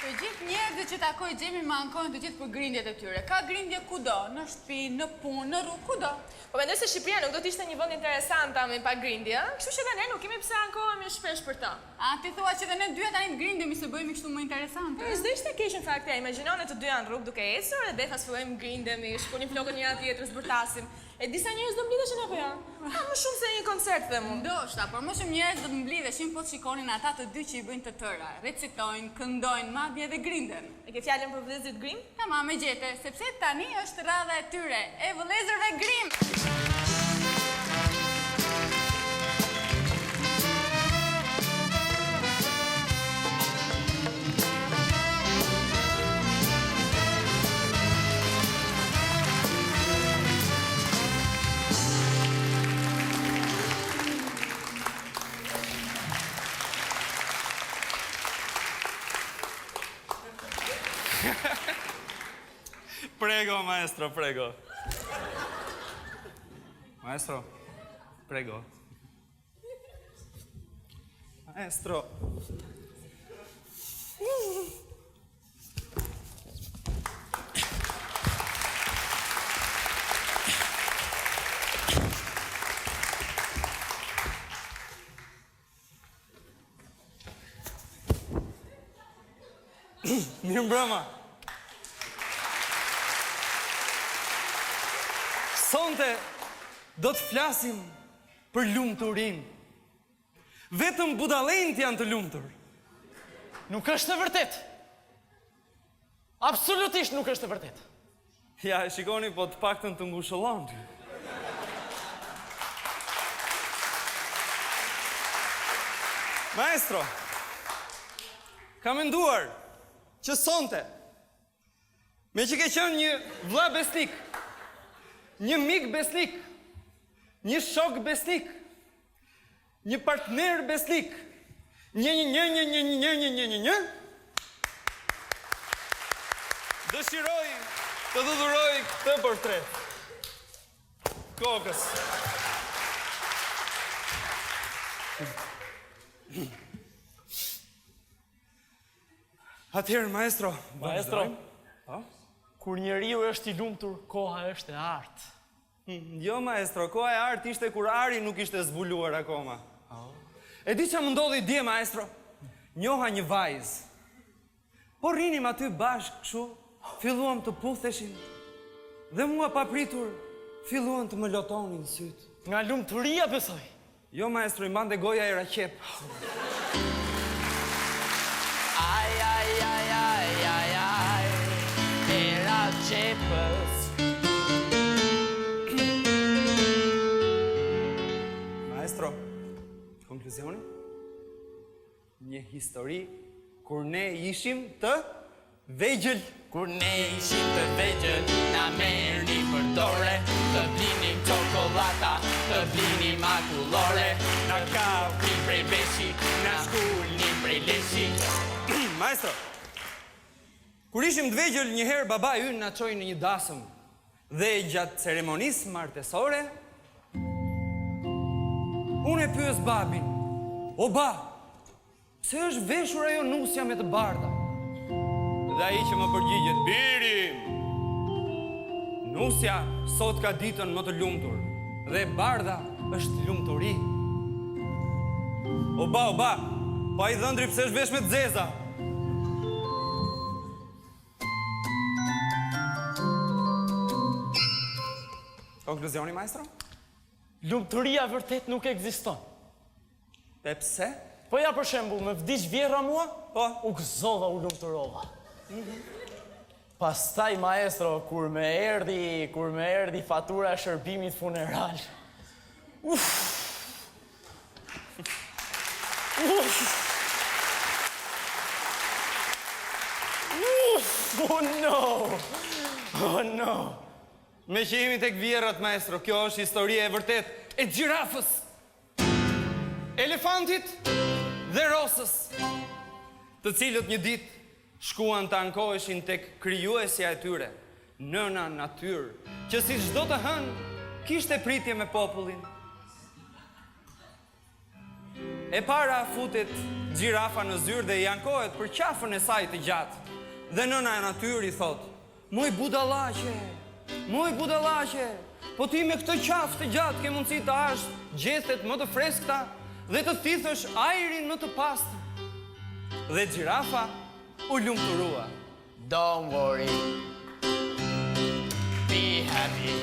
Të gjithë njerëzit që takoj Xhemi më ankojnë të gjithë për grindjet e tyre. Ka grindje kudo, në shtëpi, në punë, në rrugë, kudo. Po mendoj se Shqipëria nuk do të ishte një vend interesant me pa grindje, ëh? Kështu që edhe ne nuk kemi pse ankohemi shpesh për ta. A ti thua që edhe ne dyja tani të grindemi se bëjmë kështu më interesante? S'do ishte keq në fakt, imagjino ne të dyja në rrugë duke ecur dhe Bethas fillojmë grindemi, shkonim flokët njëra tjetrës, zbërtasim. E disa njerëz do mblidheshin apo jo? Më shumë se një koncert them unë. Ndoshta, por më shumë njerëz do të mblidheshin po të shikonin ata të dy që i bëjnë të tëra, recitojnë, këndojnë, madje edhe grinden. E ke fjalën për vëllezërit Grimm? Tamam, e gjete, sepse tani është radha e tyre, e vëllezërve Grimm. Prego, maestro, prego. Maestro, prego. Maestro. Mirë mbrëma. Sonte do të flasim për lumturin. Vetëm budallënët janë të lumtur. Nuk është e vërtet. Absolutisht nuk është e vërtet. Ja, e shikoni, po të paktën të ngushëllon ty. Maestro, ka menduar që sonte, me që ke qenë një vlla besnik, një mik besnik, një shok besnik, një partner besnik, një. Dëshiroj të dhuroj këtë portret. Kokës. Atëherë, maestro. Maestro, Po? kur njeriu është i lumtur, koha është e artë. Jo, maestro, koha e artë ishte kur ari nuk ishte zbuluar akoma. E di që më ndodhi dje, maestro? Njoha një vajzë. Po rinim aty bashkë kështu, filluam të putheshin. Dhe mua papritur, filluan të më lotonin sytë. Nga lumturia besoj. Jo, maestro, i mbante goja era qep. Ai, era qepës. Maestro, konkluzioni? Një histori kur ne ishim të vegjël. Kur ne ishim të vegjël, na merrni për dore, të blinim çokolata, të blinim akullore, na kapni prej beshi, na shkulni prej leshi. Maestro, kur ishim të vegjël, njëherë baba ynë na çoi në një dasëm dhe gjatë ceremonisë martesore, unë e pyes babin: "O ba, pse është veshur ajo nusja me të bardha?" Dhe ai që më përgjigjet: "Birim, nusja sot ka ditën më të lumtur dhe bardha është lumturi." O ba, pa i dhëndri pse është vesh me të zeza? Konkluzioni, maestro? Lumturia vërtet nuk ekziston. E pse? Po ja për shembull, me vdiq vjerra mua, Po. u gëzova, u lumturova. Pastaj, maestro, kur me erdhi fatura e shërbimit funeral. Oh no. Me që jemi tek vjerrat, maestro, kjo është historia e vërtet e gjirafës, elefantit dhe rosës, të cilët një ditë shkuan të ankoheshin tek krijuesja e tyre, nëna natyrë, që si çdo të hënë kishte pritje me popullin. E para futet gjirafa në zyrë dhe i ankohet për qafën e saj të gjatë. Dhe nëna e natyri thot, moj budallaqe, po ti me këtë qafë të gjatë ke mundësi të hash gjethet më të freskëta dhe të thithësh ajrin më të pastër. Dhe gjirafa u lumturua. Don't worry, be happy.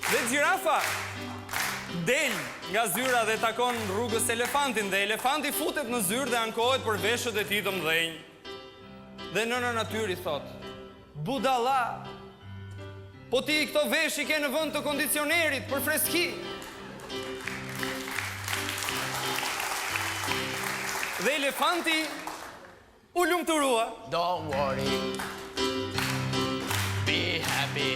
Dhe gjirafa del nga zyra dhe takon rrugës elefantin dhe elefanti futet në zyrë dhe ankohet për veshët e tij të mëdhenj. Dhe nëna natyri thot, budalla, po ti këto vesh i ke në vend të kondicionerit për freski. Dhe elefanti u lumturua. Don't worry, be happy.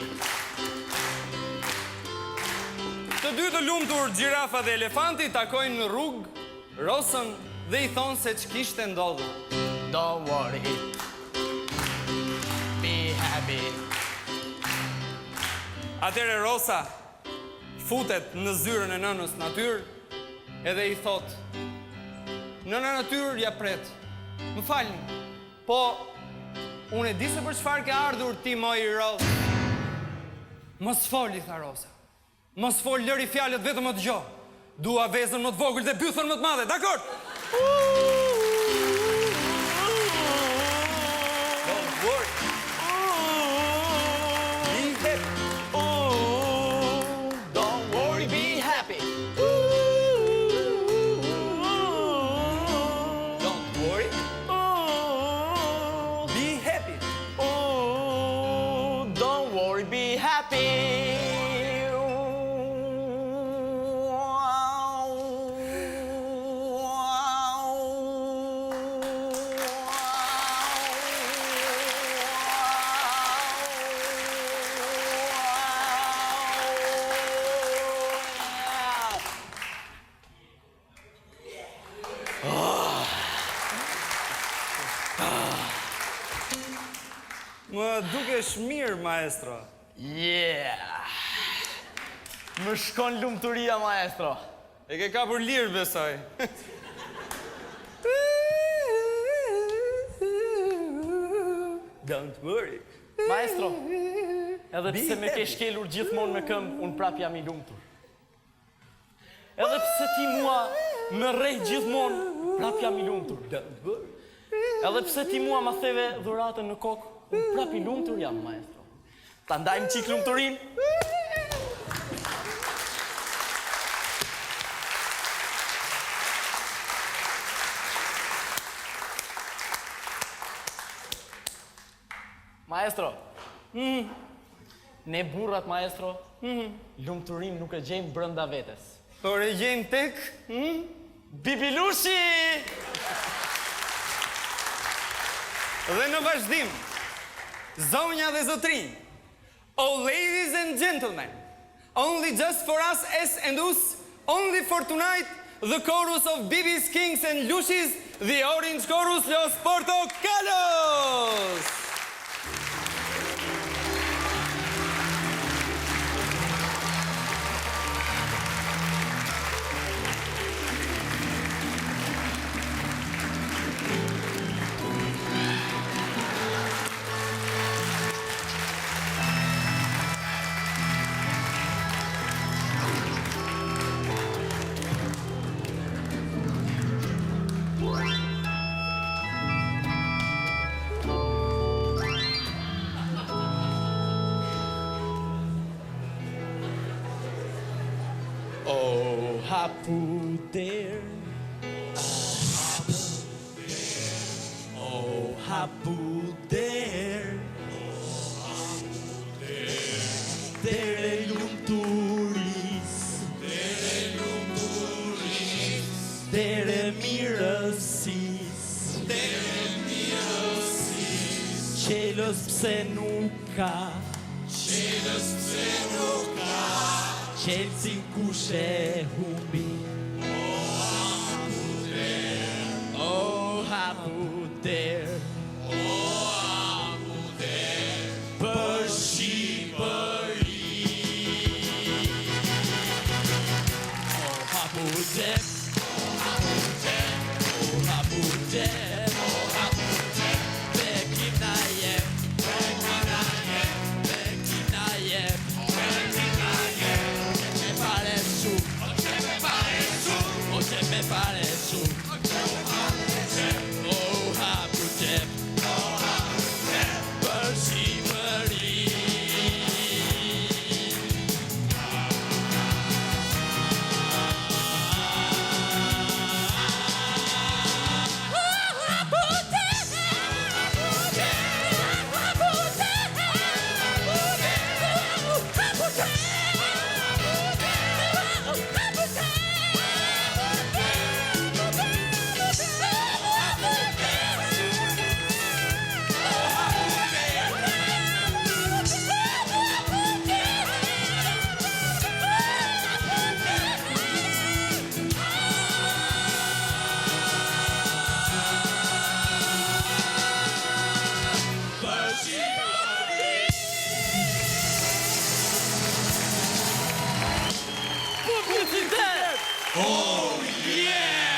Të dy të lumtur, gjirafa dhe elefanti takojnë në rrugë Rosën dhe i thonë se ç'kishte ndodhur. Don't worry, be happy. Atëre Rosa futet në zyrën e nënës Natyr edhe i thot, nëna Natyr ja pret, më falni, po unë e di se për çfarë ke ardhur ti moj Ros. Mos foli, tha Rosa. Mos fol, lëri fjalët, vetëm më dëgjoj. Dua vezën më të vogël dhe bythën më të madhe, dakor? Don't worry. Don't worry, be happy. Don't worry. Be happy. Don't worry, be happy. Më dukesh mirë, maestro. Yeah. Më shkon lumturia, maestro. E ke kapur lirë, besoj. Don't worry. Maestro, edhe pse me ke shkelur gjithmonë me këmbë, unë prap jam i lumtur. Edhe pse ti mua më rreh gjithmonë, prap jam i lumtur. Don't worry. Edhe pse ti mua ma theve dhuratën në kokë, unë prap i lumtur jam, maestro. Ta ndajmë qik lumturin? Maestro, ne burrat, maestro, lumturin nuk e gjejmë brenda vetes. Por e gjejmë tek? Bibilushi! Dhe në vazhdim, zonja dhe zotrin, oh ladies and gentlemen, only just for us, S and us, only for tonight, the chorus of Bibis, Kings and Lushis, the orange chorus, Los Portocalos! Oh, hapu there. Oh, hapu there. Dere lumturis. Dere mirësis. Qelës pse nuk ka. Qelësin kushe humbi. Oh, hapu der. Për Shqipëri. Oh, hapu der. Oh, yeah!